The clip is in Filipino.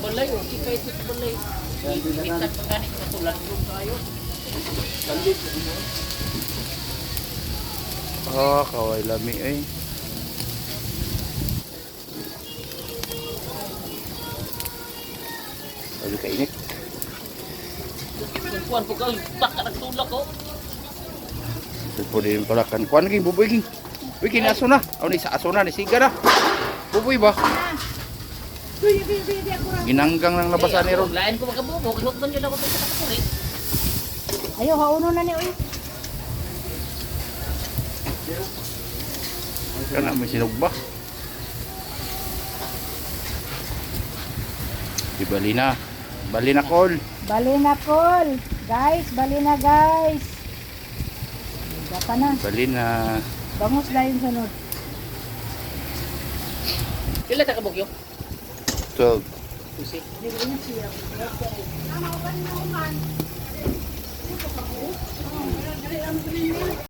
balay, o si kayo sa balay. Initan pa ganit, katulad yung kayo. Kalit, ano? Kaway lami ay. Sabi ka init. Kuan po ka, tak ka nagtulak ko. Ito din pala kan. Kuan lagi buboy king. Wiki ni aso na. Aw ni sa aso na ni siga na. Buboy ba? Ginanggang ng labasan ni Ron. Lain ko magabubo, kasot man yun ako sa kakapuri. Ayaw, hauno na ni Uy. Kana may sinugba. Di bali na. Bali na kol. Bali na, Col. Guys, bali na, guys. Higa pa na. Bali na. Bangus na yung sunod. Kailan ta kabugyo? So, Susi.